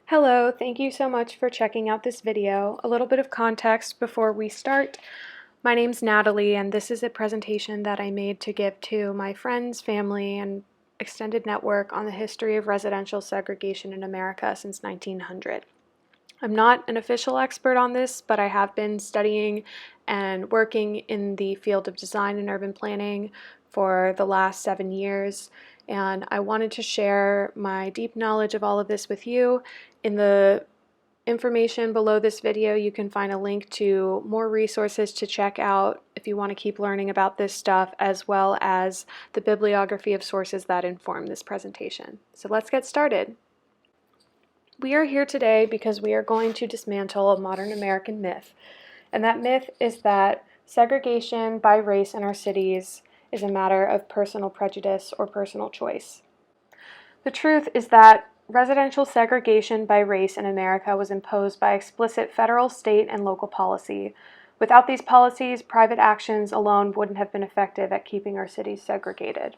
Hello, thank you so much for checking out this video. A little bit of context before we start. My name's Natalie, and this is a presentation that I made to give to my friends, family, and extended network on the history of residential segregation in America since 1900. I'm not an official expert on this, but I have been studying and working in the field of design and urban planning for the last 7 years, and I wanted to share my deep knowledge of all of this with you. In the information below this video, you can find a link to more resources to check out if you want to keep learning about this stuff, as well as the bibliography of sources that inform this presentation. So let's get started. We are here today because we are going to dismantle a modern American myth, and that myth is that segregation by race in our cities is a matter of personal prejudice or personal choice. The truth is that residential segregation by race in America was imposed by explicit federal, state, and local policy. Without these policies, private actions alone wouldn't have been effective at keeping our cities segregated.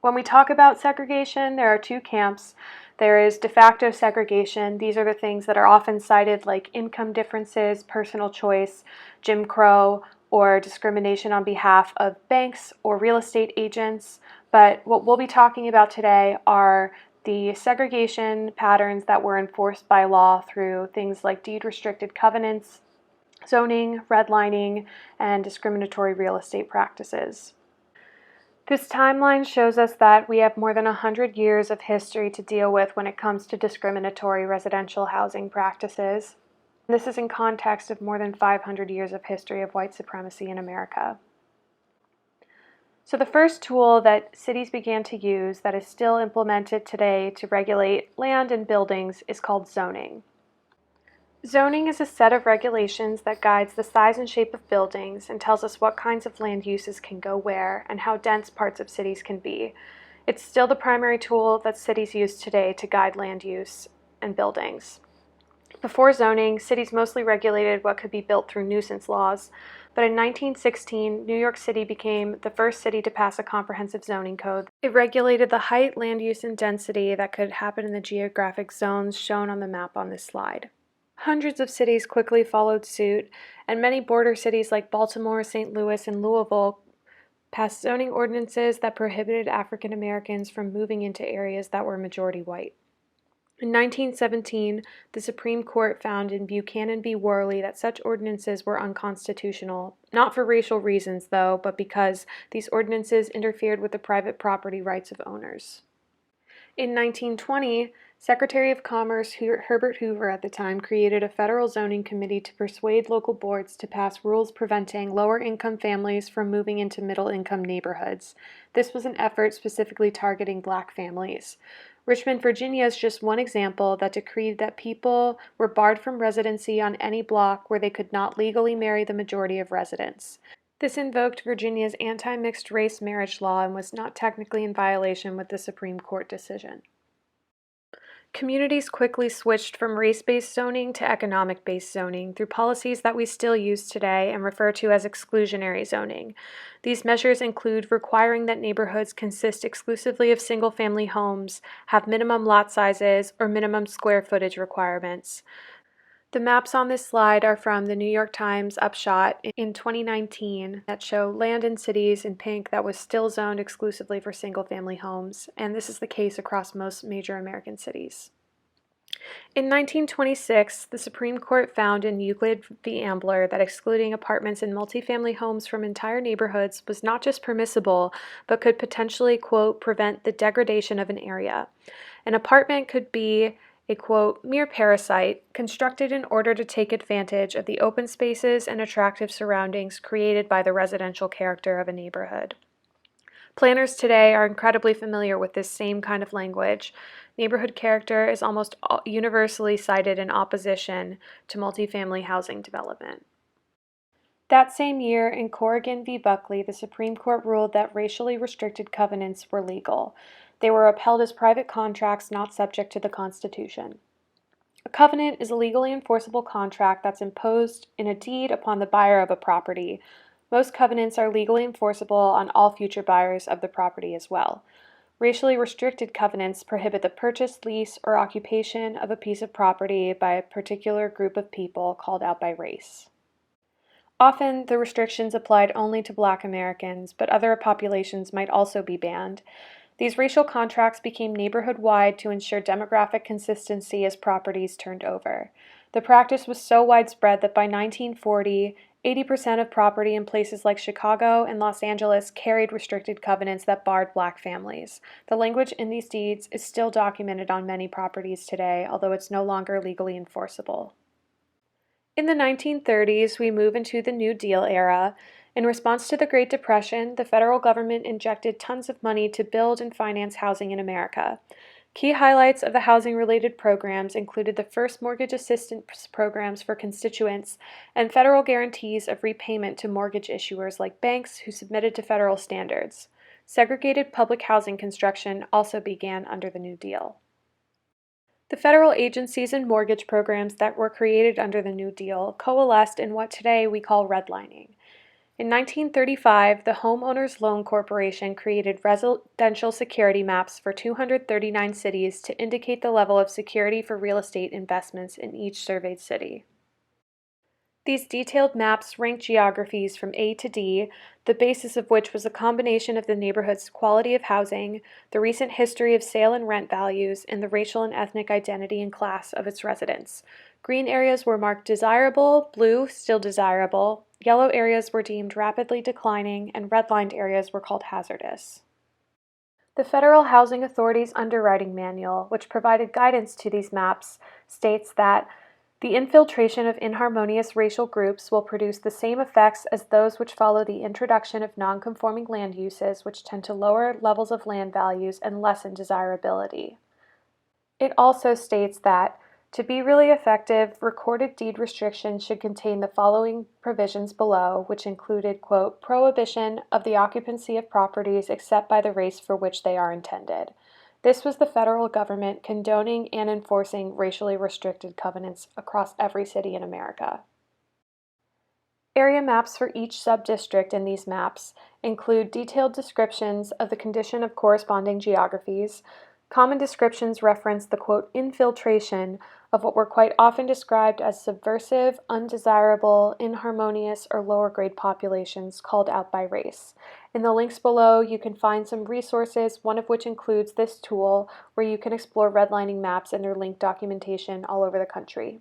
When we talk about segregation, there are two camps. There is de facto segregation. These are the things that are often cited, like income differences, personal choice, Jim Crow, or discrimination on behalf of banks or real estate agents. But what we'll be talking about today are the segregation patterns that were enforced by law through things like deed-restricted covenants, zoning, redlining, and discriminatory real estate practices. This timeline shows us that we have more than 100 years of history to deal with when it comes to discriminatory residential housing practices. This is in context of more than 500 years of history of white supremacy in America. So the first tool that cities began to use that is still implemented today to regulate land and buildings is called zoning. Zoning is a set of regulations that guides the size and shape of buildings and tells us what kinds of land uses can go where and how dense parts of cities can be. It's still the primary tool that cities use today to guide land use and buildings. Before zoning, cities mostly regulated what could be built through nuisance laws, but in 1916, New York City became the first city to pass a comprehensive zoning code. It regulated the height, land use, and density that could happen in the geographic zones shown on the map on this slide. Hundreds of cities quickly followed suit, and many border cities like Baltimore, St. Louis, and Louisville passed zoning ordinances that prohibited African Americans from moving into areas that were majority white. In 1917, the Supreme Court found in Buchanan v. Worley that such ordinances were unconstitutional, not for racial reasons though, but because these ordinances interfered with the private property rights of owners. In 1920, Secretary of Commerce Herbert Hoover at the time created a federal zoning committee to persuade local boards to pass rules preventing lower-income families from moving into middle-income neighborhoods. This was an effort specifically targeting Black families. Richmond, Virginia is just one example that decreed that people were barred from residency on any block where they could not legally marry the majority of residents. This invoked Virginia's anti-mixed race marriage law and was not technically in violation with the Supreme Court decision. Communities quickly switched from race-based zoning to economic-based zoning through policies that we still use today and refer to as exclusionary zoning. These measures include requiring that neighborhoods consist exclusively of single-family homes, have minimum lot sizes, or minimum square footage requirements. The maps on this slide are from the New York Times Upshot in 2019 that show land in cities in pink that was still zoned exclusively for single-family homes, and this is the case across most major American cities. In 1926, the Supreme Court found in Euclid v. Ambler that excluding apartments and multifamily homes from entire neighborhoods was not just permissible, but could potentially, quote, prevent the degradation of an area. An apartment could be a, quote, mere parasite constructed in order to take advantage of the open spaces and attractive surroundings created by the residential character of a neighborhood. Planners today are incredibly familiar with this same kind of language. Neighborhood character is almost universally cited in opposition to multifamily housing development. That same year, in Corrigan v. Buckley, the Supreme Court ruled that racially restricted covenants were legal. They were upheld as private contracts not subject to the Constitution. A covenant is a legally enforceable contract that's imposed in a deed upon the buyer of a property. Most covenants are legally enforceable on all future buyers of the property as well. Racially restricted covenants prohibit the purchase, lease, or occupation of a piece of property by a particular group of people called out by race. Often, the restrictions applied only to Black Americans, but other populations might also be banned. These racial contracts became neighborhood-wide to ensure demographic consistency as properties turned over. The practice was so widespread that by 1940, 80% of property in places like Chicago and Los Angeles carried restricted covenants that barred Black families. The language in these deeds is still documented on many properties today, although it's no longer legally enforceable. In the 1930s, we move into the New Deal era. In response to the Great Depression, the federal government injected tons of money to build and finance housing in America. Key highlights of the housing-related programs included the first mortgage assistance programs for constituents and federal guarantees of repayment to mortgage issuers like banks who submitted to federal standards. Segregated public housing construction also began under the New Deal. The federal agencies and mortgage programs that were created under the New Deal coalesced in what today we call redlining. In 1935, the Homeowners Loan Corporation created residential security maps for 239 cities to indicate the level of security for real estate investments in each surveyed city. These detailed maps ranked geographies from A to D, the basis of which was a combination of the neighborhood's quality of housing, the recent history of sale and rent values, and the racial and ethnic identity and class of its residents. Green areas were marked desirable, blue still desirable, yellow areas were deemed rapidly declining, and redlined areas were called hazardous. The Federal Housing Authority's Underwriting Manual, which provided guidance to these maps, states that the infiltration of inharmonious racial groups will produce the same effects as those which follow the introduction of nonconforming land uses, which tend to lower levels of land values and lessen desirability. It also states that, to be really effective, recorded deed restrictions should contain the following provisions below, which included, quote, prohibition of the occupancy of properties except by the race for which they are intended. This was the federal government condoning and enforcing racially restricted covenants across every city in America. Area maps for each sub-district in these maps include detailed descriptions of the condition of corresponding geographies. Common descriptions reference the, quote, infiltration of what were quite often described as subversive, undesirable, inharmonious, or lower-grade populations called out by race. In the links below, you can find some resources, one of which includes this tool, where you can explore redlining maps and their linked documentation all over the country.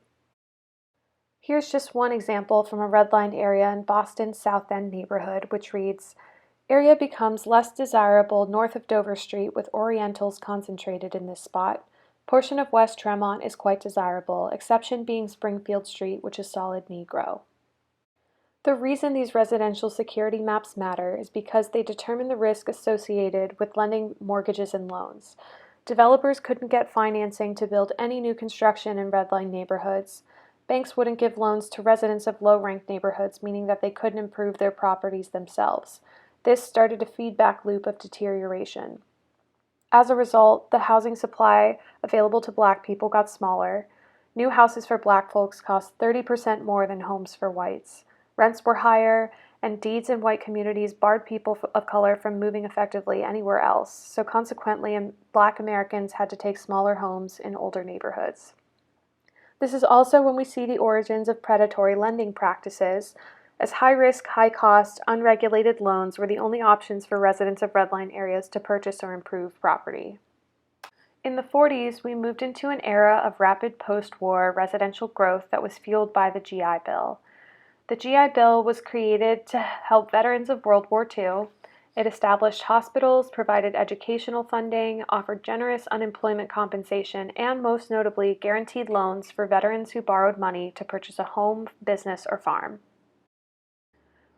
Here's just one example from a redlined area in Boston's South End neighborhood, which reads, area becomes less desirable north of Dover Street with Orientals concentrated in this spot. Portion of West Tremont is quite desirable, exception being Springfield Street, which is solid Negro. The reason these residential security maps matter is because they determine the risk associated with lending mortgages and loans. Developers couldn't get financing to build any new construction in redline neighborhoods. Banks wouldn't give loans to residents of low-ranked neighborhoods, meaning that they couldn't improve their properties themselves. This started a feedback loop of deterioration. As a result, the housing supply available to Black people got smaller. New houses for Black folks cost 30% more than homes for whites. Rents were higher, and deeds in white communities barred people of color from moving effectively anywhere else, so consequently, Black Americans had to take smaller homes in older neighborhoods. This is also when we see the origins of predatory lending practices, as high-risk, high-cost, unregulated loans were the only options for residents of redline areas to purchase or improve property. In the 40s, we moved into an era of rapid post-war residential growth that was fueled by the GI Bill. The GI Bill was created to help veterans of World War II. It established hospitals, provided educational funding, offered generous unemployment compensation, and most notably, guaranteed loans for veterans who borrowed money to purchase a home, business, or farm.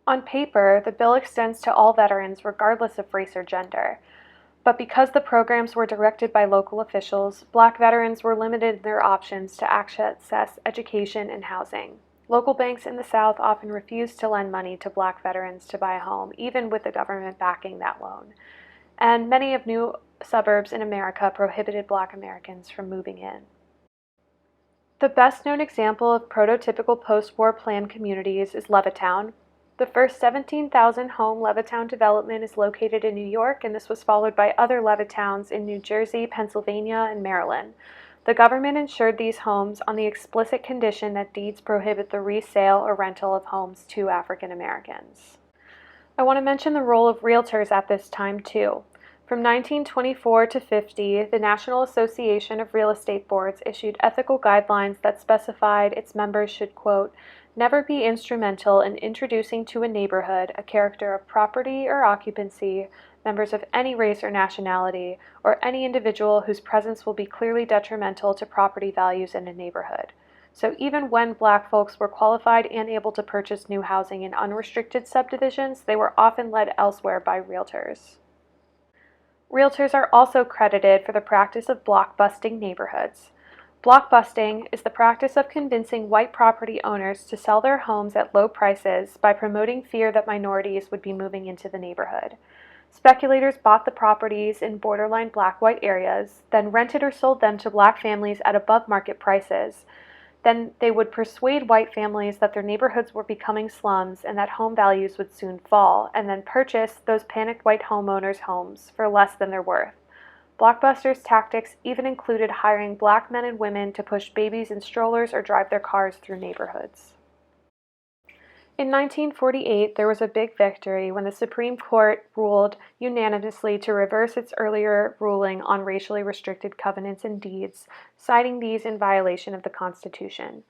On paper, the bill extends to all veterans regardless of race or gender. But because the programs were directed by local officials, Black veterans were limited in their options to access education and housing. Local banks in the South often refused to lend money to Black veterans to buy a home, even with the government backing that loan. And many of new suburbs in America prohibited Black Americans from moving in. The best known example of prototypical post-war planned communities is Levittown. The first 17,000 home Levittown development is located in New York, and this was followed by other Levittowns in New Jersey, Pennsylvania, and Maryland. The government insured these homes on the explicit condition that deeds prohibit the resale or rental of homes to African Americans. I want to mention the role of realtors at this time too. From 1924 to 50, the National Association of Real Estate Boards issued ethical guidelines that specified its members should, quote, never be instrumental in introducing to a neighborhood a character of property or occupancy, members of any race or nationality, or any individual whose presence will be clearly detrimental to property values in a neighborhood. So even when Black folks were qualified and able to purchase new housing in unrestricted subdivisions, they were often led elsewhere by realtors. Realtors are also credited for the practice of blockbusting neighborhoods. Blockbusting is the practice of convincing white property owners to sell their homes at low prices by promoting fear that minorities would be moving into the neighborhood. Speculators bought the properties in borderline black-white areas, then rented or sold them to black families at above-market prices. Then they would persuade white families that their neighborhoods were becoming slums and that home values would soon fall, and then purchase those panicked white homeowners' homes for less than their worth. Blockbusters' tactics even included hiring black men and women to push babies in strollers or drive their cars through neighborhoods. In 1948, there was a big victory when the Supreme Court ruled unanimously to reverse its earlier ruling on racially restricted covenants and deeds, citing these in violation of the Constitution.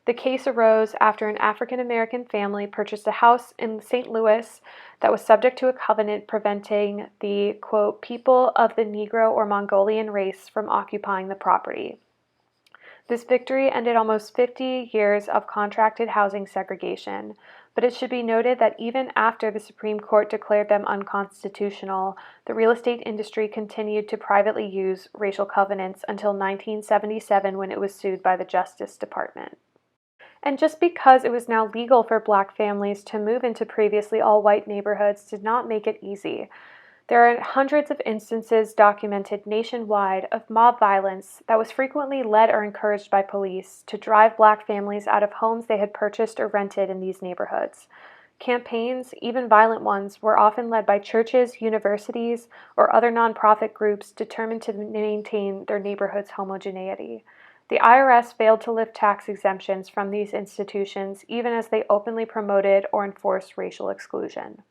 The case arose after an African American family purchased a house in St. Louis that was subject to a covenant preventing the, quote, people of the Negro or Mongolian race from occupying the property. This victory ended almost 50 years of contracted housing segregation, but it should be noted that even after the Supreme Court declared them unconstitutional, the real estate industry continued to privately use racial covenants until 1977 when it was sued by the Justice Department. And just because it was now legal for black families to move into previously all-white neighborhoods did not make it easy. There are hundreds of instances documented nationwide of mob violence that was frequently led or encouraged by police to drive black families out of homes they had purchased or rented in these neighborhoods. Campaigns, even violent ones, were often led by churches, universities, or other nonprofit groups determined to maintain their neighborhood's homogeneity. The IRS failed to lift tax exemptions from these institutions even as they openly promoted or enforced racial exclusion.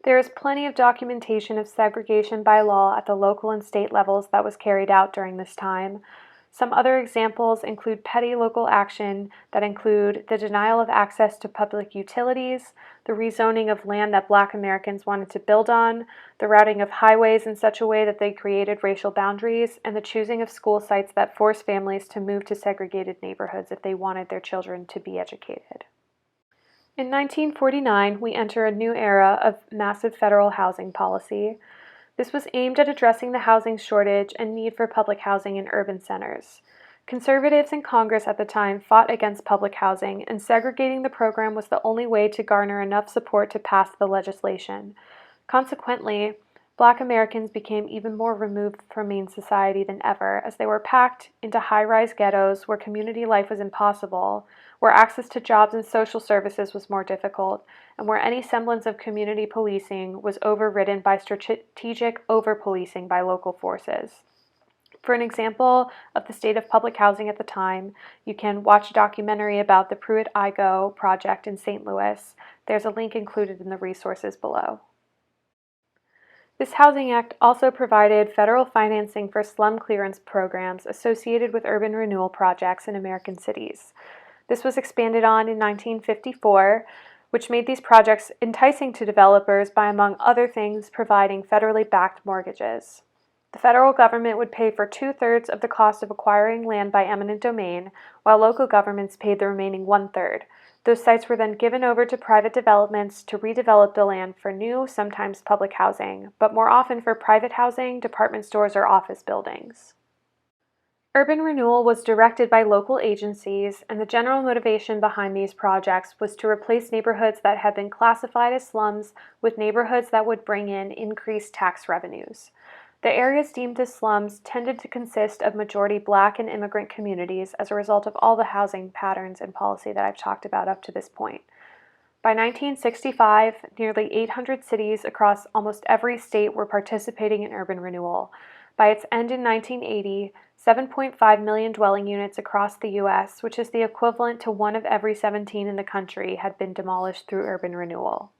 There is plenty of documentation of segregation by law at the local and state levels that was carried out during this time. Some other examples include petty local action that include the denial of access to public utilities, the rezoning of land that black Americans wanted to build on, the routing of highways in such a way that they created racial boundaries, and the choosing of school sites that forced families to move to segregated neighborhoods if they wanted their children to be educated. In 1949, we enter a new era of massive federal housing policy. This was aimed at addressing the housing shortage and need for public housing in urban centers. Conservatives in Congress at the time fought against public housing, and segregating the program was the only way to garner enough support to pass the legislation. Consequently, Black Americans became even more removed from main society than ever, as they were packed into high-rise ghettos where community life was impossible, where access to jobs and social services was more difficult, and where any semblance of community policing was overridden by strategic over-policing by local forces. For an example of the state of public housing at the time, you can watch a documentary about the Pruitt-Igoe project in St. Louis. There's a link included in the resources below. This Housing Act also provided federal financing for slum clearance programs associated with urban renewal projects in American cities. This was expanded on in 1954, which made these projects enticing to developers by, among other things, providing federally backed mortgages. The federal government would pay for 2/3 of the cost of acquiring land by eminent domain, while local governments paid the remaining 1/3. Those sites were then given over to private developments to redevelop the land for new, sometimes public housing, but more often for private housing, department stores, or office buildings. Urban renewal was directed by local agencies, and the general motivation behind these projects was to replace neighborhoods that had been classified as slums with neighborhoods that would bring in increased tax revenues. The areas deemed as slums tended to consist of majority Black and immigrant communities as a result of all the housing patterns and policy that I've talked about up to this point. By 1965, nearly 800 cities across almost every state were participating in urban renewal. By its end in 1980, 7.5 million dwelling units across the U.S., which is the equivalent to 1 of every 17 in the country, had been demolished through urban renewal.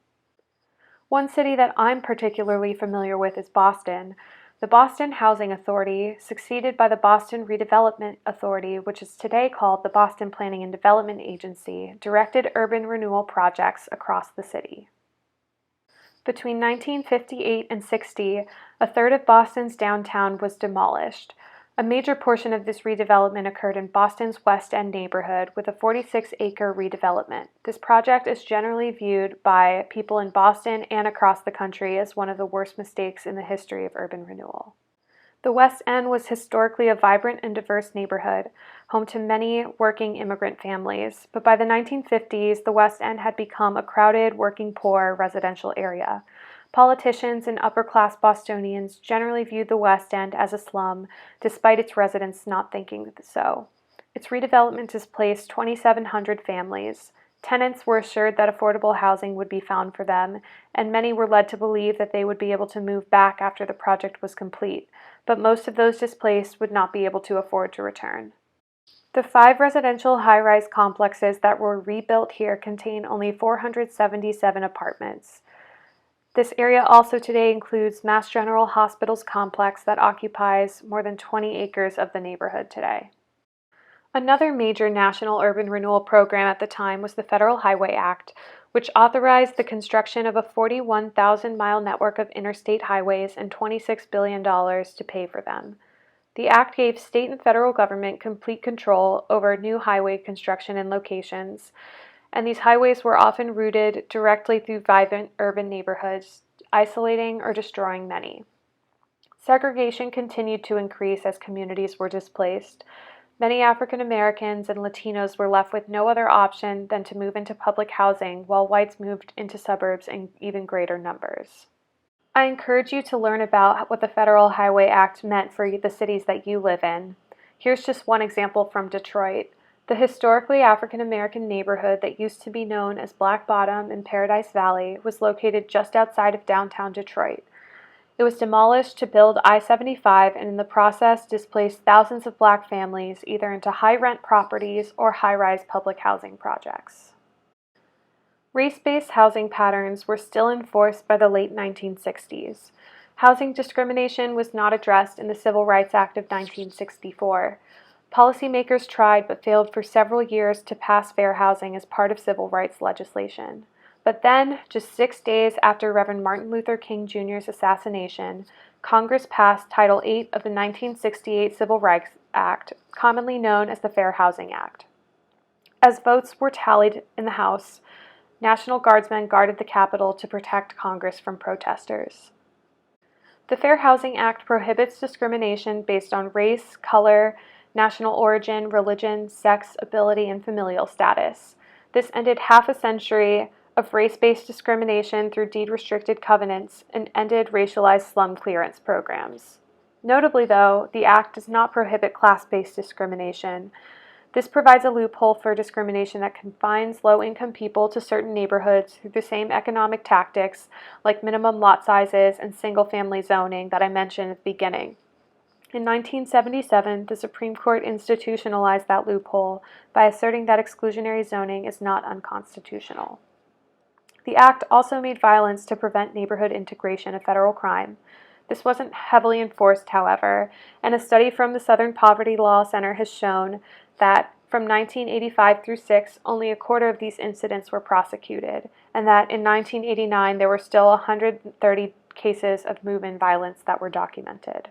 One city that I'm particularly familiar with is Boston. The Boston Housing Authority, succeeded by the Boston Redevelopment Authority, which is today called the Boston Planning and Development Agency, directed urban renewal projects across the city. Between 1958 and 60, a third of Boston's downtown was demolished. A major portion of this redevelopment occurred in Boston's West End neighborhood with a 46-acre redevelopment. This project is generally viewed by people in Boston and across the country as one of the worst mistakes in the history of urban renewal. The West End was historically a vibrant and diverse neighborhood, home to many working immigrant families, but by the 1950s, the West End had become a crowded, working-poor residential area. Politicians and upper-class Bostonians generally viewed the West End as a slum, despite its residents not thinking so. Its redevelopment displaced 2,700 families. Tenants were assured that affordable housing would be found for them, and many were led to believe that they would be able to move back after the project was complete, but most of those displaced would not be able to afford to return. The 5 residential high-rise complexes that were rebuilt here contain only 477 apartments. This area also today includes Mass General Hospital's complex that occupies more than 20 acres of the neighborhood today. Another major national urban renewal program at the time was the Federal Highway Act, which authorized the construction of a 41,000-mile network of interstate highways and $26 billion to pay for them. The act gave state and federal government complete control over new highway construction and locations, and these highways were often routed directly through vibrant urban neighborhoods, isolating or destroying many. Segregation continued to increase as communities were displaced. Many African Americans and Latinos were left with no other option than to move into public housing, while whites moved into suburbs in even greater numbers. I encourage you to learn about what the Federal Highway Act meant for the cities that you live in. Here's just one example from Detroit. The historically African American neighborhood that used to be known as Black Bottom in Paradise Valley was located just outside of downtown Detroit. It was demolished to build I-75 and in the process displaced thousands of black families either into high-rent properties or high-rise public housing projects. Race-based housing patterns were still enforced by the late 1960s. Housing discrimination was not addressed in the Civil Rights Act of 1964. Policymakers tried but failed for several years to pass fair housing as part of civil rights legislation. But then, just 6 days after Reverend Martin Luther King Jr.'s assassination, Congress passed Title VIII of the 1968 Civil Rights Act, commonly known as the Fair Housing Act. As votes were tallied in the House, National Guardsmen guarded the Capitol to protect Congress from protesters. The Fair Housing Act prohibits discrimination based on race, color, national origin, religion, sex, ability, and familial status. This ended half a century of race-based discrimination through deed-restricted covenants and ended racialized slum clearance programs. Notably, though, the Act does not prohibit class-based discrimination. This provides a loophole for discrimination that confines low-income people to certain neighborhoods through the same economic tactics like minimum lot sizes and single-family zoning that I mentioned at the beginning. In 1977, the Supreme Court institutionalized that loophole by asserting that exclusionary zoning is not unconstitutional. The Act also made violence to prevent neighborhood integration a federal crime. This wasn't heavily enforced, however, and a study from the Southern Poverty Law Center has shown that from 1985 through 6, only a quarter of these incidents were prosecuted, and that in 1989 there were still 130 cases of move-in violence that were documented.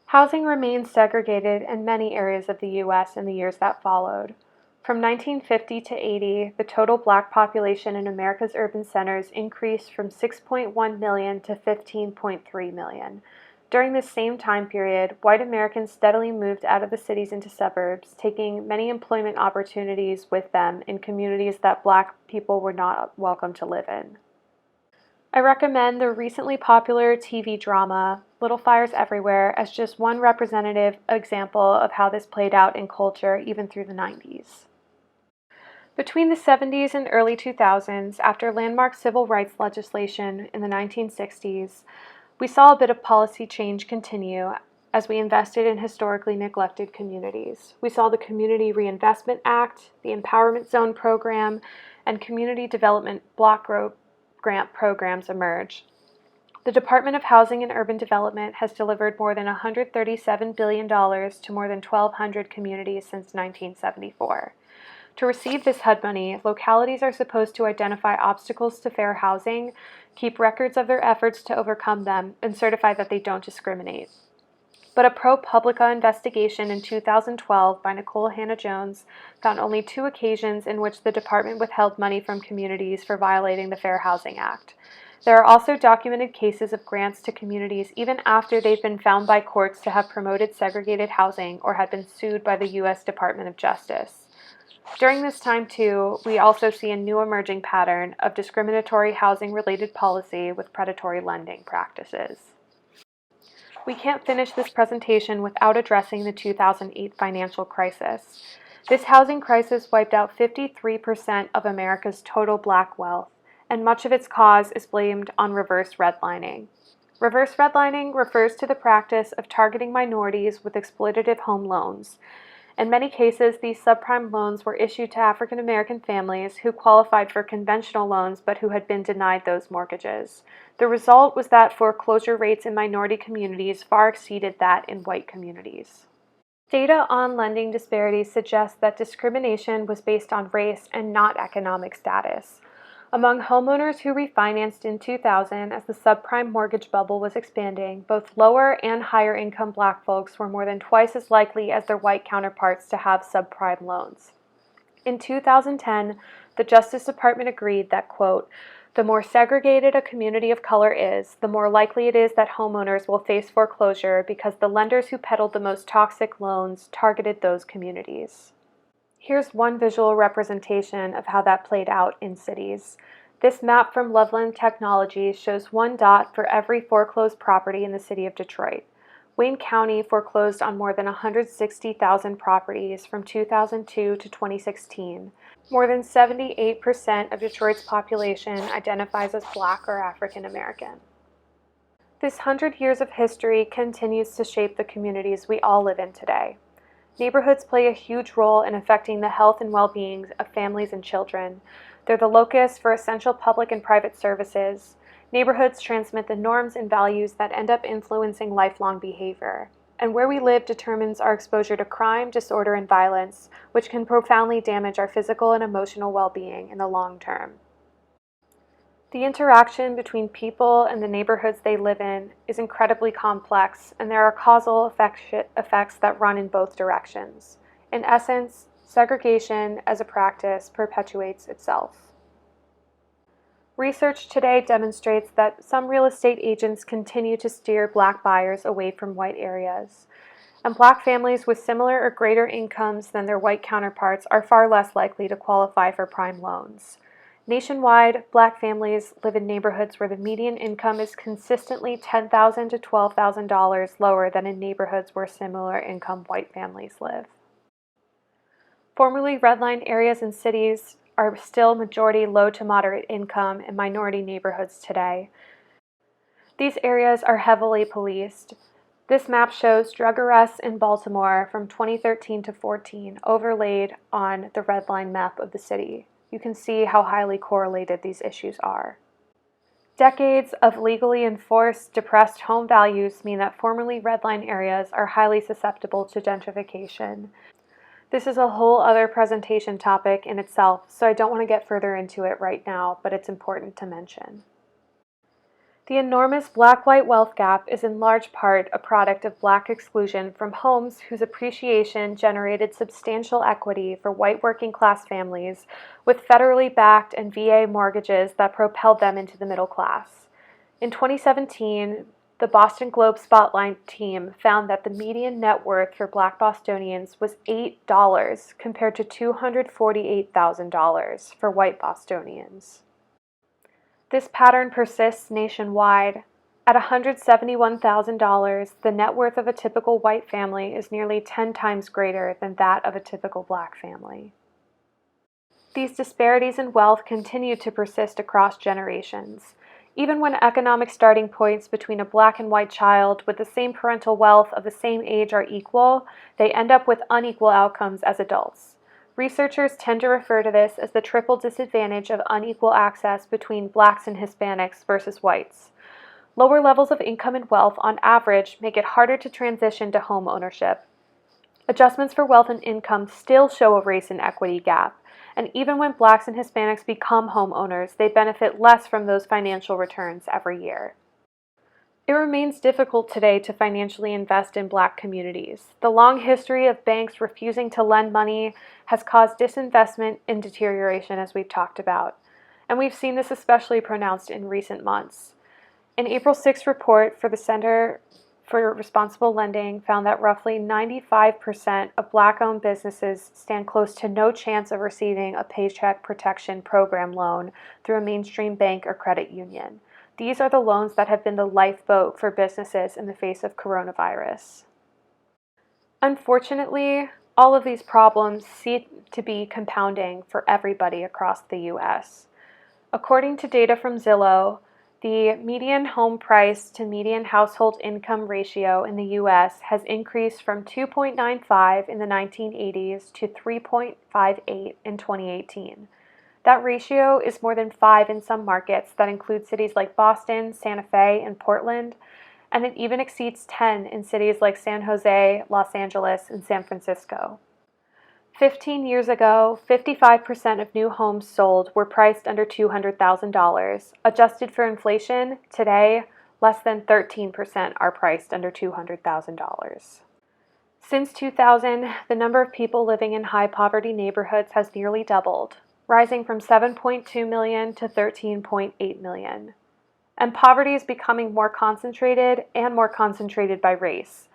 Housing remained segregated in many areas of the U.S. in the years that followed. From 1950 to 80, the total black population in America's urban centers increased from 6.1 million to 15.3 million. During this same time period, white Americans steadily moved out of the cities into suburbs, taking many employment opportunities with them in communities that black people were not welcome to live in. I recommend the recently popular TV drama, Little Fires Everywhere, as just one representative example of how this played out in culture even through the 90s. Between the 70s and early 2000s, after landmark civil rights legislation in the 1960s, we saw a bit of policy change continue as we invested in historically neglected communities. We saw the Community Reinvestment Act, the Empowerment Zone Program, and Community Development Block Grant programs emerge. The Department of Housing and Urban Development has delivered more than $137 billion to more than 1,200 communities since 1974. To receive this HUD money, localities are supposed to identify obstacles to fair housing, keep records of their efforts to overcome them, and certify that they don't discriminate. But a ProPublica investigation in 2012 by Nicole Hannah-Jones found only 2 occasions in which the department withheld money from communities for violating the Fair Housing Act. There are also documented cases of grants to communities even after they've been found by courts to have promoted segregated housing or had been sued by the U.S. Department of Justice. During this time, too, we also see a new emerging pattern of discriminatory housing-related policy with predatory lending practices. We can't finish this presentation without addressing the 2008 financial crisis. This housing crisis wiped out 53% of America's total Black wealth, and much of its cause is blamed on reverse redlining. Reverse redlining refers to the practice of targeting minorities with exploitative home loans. In many cases, these subprime loans were issued to African American families who qualified for conventional loans but who had been denied those mortgages. The result was that foreclosure rates in minority communities far exceeded that in white communities. Data on lending disparities suggests that discrimination was based on race and not economic status. Among homeowners who refinanced in 2000 as the subprime mortgage bubble was expanding, both lower and higher income Black folks were more than twice as likely as their white counterparts to have subprime loans. In 2010, the Justice Department agreed that, quote, "The more segregated a community of color is, the more likely it is that homeowners will face foreclosure because the lenders who peddled the most toxic loans targeted those communities." Here's one visual representation of how that played out in cities. This map from Loveland Technologies shows one dot for every foreclosed property in the city of Detroit. Wayne County foreclosed on more than 160,000 properties from 2002 to 2016. More than 78% of Detroit's population identifies as Black or African American. This 100 years of history continues to shape the communities we all live in today. Neighborhoods play a huge role in affecting the health and well-being of families and children. They're the locus for essential public and private services. Neighborhoods transmit the norms and values that end up influencing lifelong behavior. And where we live determines our exposure to crime, disorder, and violence, which can profoundly damage our physical and emotional well-being in the long term. The interaction between people and the neighborhoods they live in is incredibly complex, and there are causal effects that run in both directions. In essence, segregation as a practice perpetuates itself. Research today demonstrates that some real estate agents continue to steer Black buyers away from white areas, and Black families with similar or greater incomes than their white counterparts are far less likely to qualify for prime loans. Nationwide, Black families live in neighborhoods where the median income is consistently $10,000 to $12,000 lower than in neighborhoods where similar income white families live. Formerly redlined areas and cities are still majority low to moderate income and minority neighborhoods today. These areas are heavily policed. This map shows drug arrests in Baltimore from 2013 to 14 overlaid on the redline map of the city. You can see how highly correlated these issues are. Decades of legally enforced, depressed home values mean that formerly redline areas are highly susceptible to gentrification. This is a whole other presentation topic in itself, so I don't want to get further into it right now, but it's important to mention. The enormous Black-white wealth gap is in large part a product of Black exclusion from homes whose appreciation generated substantial equity for white working-class families with federally backed and VA mortgages that propelled them into the middle class. In 2017, the Boston Globe Spotlight team found that the median net worth for Black Bostonians was $8 compared to $248,000 for white Bostonians. This pattern persists nationwide. At $171,000, the net worth of a typical white family is nearly 10 times greater than that of a typical Black family. These disparities in wealth continue to persist across generations. Even when economic starting points between a black and white child with the same parental wealth of the same age are equal, they end up with unequal outcomes as adults. Researchers tend to refer to this as the triple disadvantage of unequal access between blacks and Hispanics versus whites. Lower levels of income and wealth on average make it harder to transition to home ownership. Adjustments for wealth and income still show a race inequity gap, and even when blacks and Hispanics become homeowners, they benefit less from those financial returns every year. It remains difficult today to financially invest in black communities. The long history of banks refusing to lend money has caused disinvestment and deterioration, as we've talked about, and we've seen this especially pronounced in recent months. An April 6th report for the Center for Responsible Lending found that roughly 95% of black-owned businesses stand close to no chance of receiving a Paycheck Protection Program loan through a mainstream bank or credit union. These are the loans that have been the lifeboat for businesses in the face of coronavirus. Unfortunately, all of these problems seem to be compounding for everybody across the U.S. According to data from Zillow, the median home price to median household income ratio in the U.S. has increased from 2.95 in the 1980s to 3.58 in 2018. That ratio is more than 5 in some markets that include cities like Boston, Santa Fe, and Portland, and it even exceeds 10 in cities like San Jose, Los Angeles, and San Francisco. 15 years ago, 55% of new homes sold were priced under $200,000. Adjusted for inflation, today, less than 13% are priced under $200,000. Since 2000, the number of people living in high-poverty neighborhoods has nearly doubled, rising from 7.2 million to 13.8 million. And poverty is becoming more concentrated by race.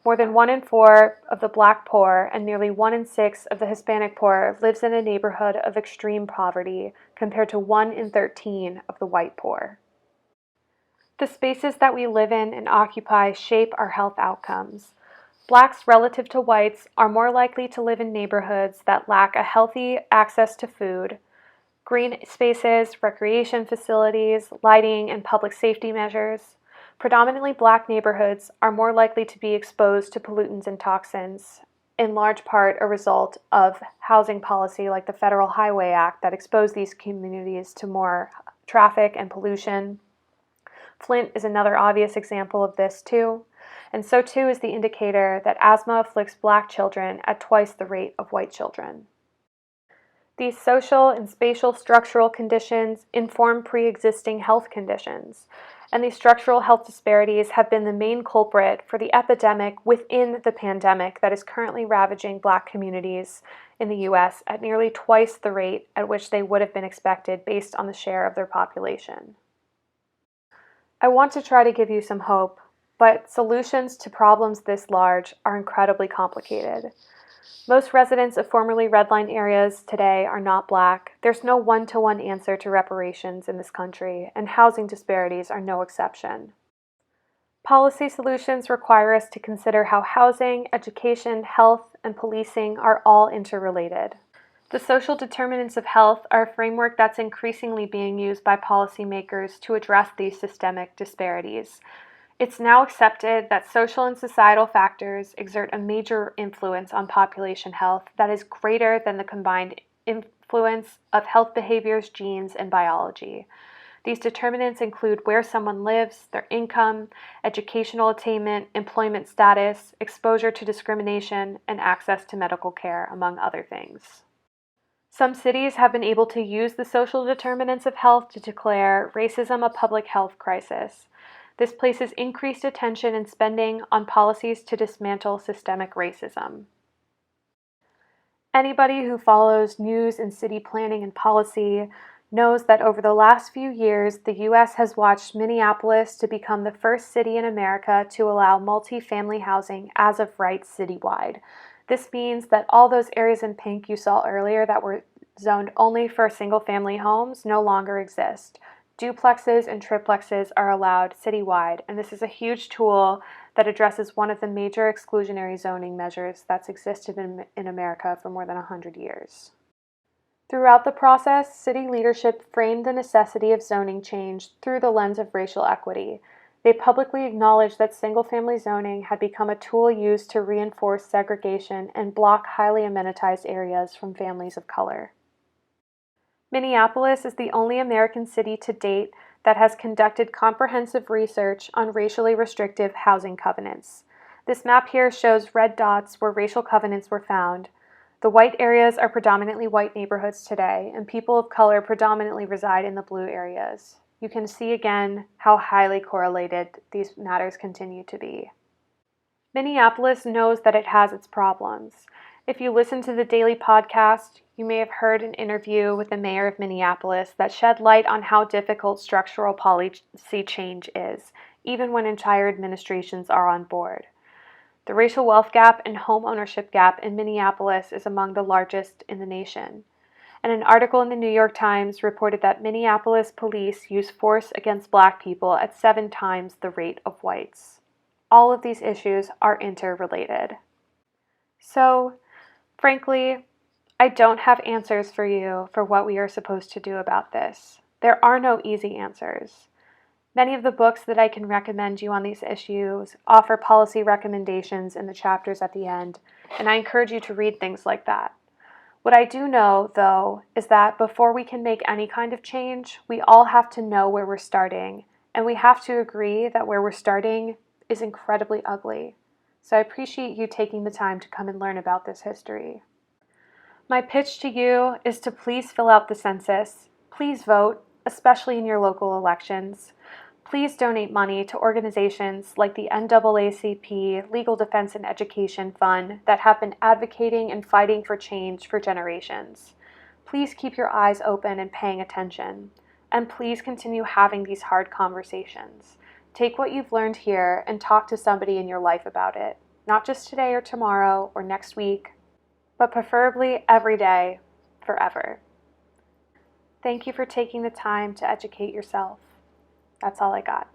More than 1 in 4 of the black poor and nearly 1 in 6 of the Hispanic poor lives in a neighborhood of extreme poverty, compared to 1 in 13 of the white poor. The spaces that we live in and occupy shape our health outcomes. Blacks relative to whites are more likely to live in neighborhoods that lack a healthy access to food, green spaces, recreation facilities, lighting, and public safety measures. Predominantly black neighborhoods are more likely to be exposed to pollutants and toxins, in large part a result of housing policy like the Federal Highway Act that exposed these communities to more traffic and pollution. Flint is another obvious example of this too, and so too is the indicator that asthma afflicts black children at twice the rate of white children. These social and spatial structural conditions inform pre-existing health conditions, and these structural health disparities have been the main culprit for the epidemic within the pandemic that is currently ravaging black communities in the U.S. at nearly twice the rate at which they would have been expected based on the share of their population. I want to try to give you some hope, but solutions to problems this large are incredibly complicated. Most residents of formerly redline areas today are not black. There's no one-to-one answer to reparations in this country, and housing disparities are no exception. Policy solutions require us to consider how housing, education, health, and policing are all interrelated. The social determinants of health are a framework that's increasingly being used by policymakers to address these systemic disparities. It's now accepted that social and societal factors exert a major influence on population health that is greater than the combined influence of health behaviors, genes, and biology. These determinants include where someone lives, their income, educational attainment, employment status, exposure to discrimination, and access to medical care, among other things. Some cities have been able to use the social determinants of health to declare racism a public health crisis. This places increased attention and spending on policies to dismantle systemic racism. Anybody who follows news and city planning and policy knows that over the last few years, the U.S. has watched Minneapolis to become the first city in America to allow multifamily housing as of right citywide. This means that all those areas in pink you saw earlier that were zoned only for single-family homes no longer exist. Duplexes and triplexes are allowed citywide, and this is a huge tool that addresses one of the major exclusionary zoning measures that's existed in America for more than 100 years. Throughout the process, city leadership framed the necessity of zoning change through the lens of racial equity. They publicly acknowledged that single-family zoning had become a tool used to reinforce segregation and block highly amenitized areas from families of color. Minneapolis is the only American city to date that has conducted comprehensive research on racially restrictive housing covenants. This map here shows red dots where racial covenants were found. The white areas are predominantly white neighborhoods today, and people of color predominantly reside in the blue areas. You can see again how highly correlated these matters continue to be. Minneapolis knows that it has its problems. If you listen to the daily podcast, you may have heard an interview with the mayor of Minneapolis that shed light on how difficult structural policy change is, even when entire administrations are on board. The racial wealth gap and home ownership gap in Minneapolis is among the largest in the nation. And an article in the New York Times reported that Minneapolis police use force against Black people at 7 times the rate of whites. All of these issues are interrelated. So, frankly, I don't have answers for you for what we are supposed to do about this. There are no easy answers. Many of the books that I can recommend you on these issues offer policy recommendations in the chapters at the end, and I encourage you to read things like that. What I do know, though, is that before we can make any kind of change, we all have to know where we're starting, and we have to agree that where we're starting is incredibly ugly. So I appreciate you taking the time to come and learn about this history. My pitch to you is to please fill out the census. Please vote, especially in your local elections. Please donate money to organizations like the NAACP Legal Defense and Education Fund that have been advocating and fighting for change for generations. Please keep your eyes open and paying attention. And please continue having these hard conversations. Take what you've learned here and talk to somebody in your life about it. Not just today or tomorrow or next week, but preferably every day, forever. Thank you for taking the time to educate yourself. That's all I got.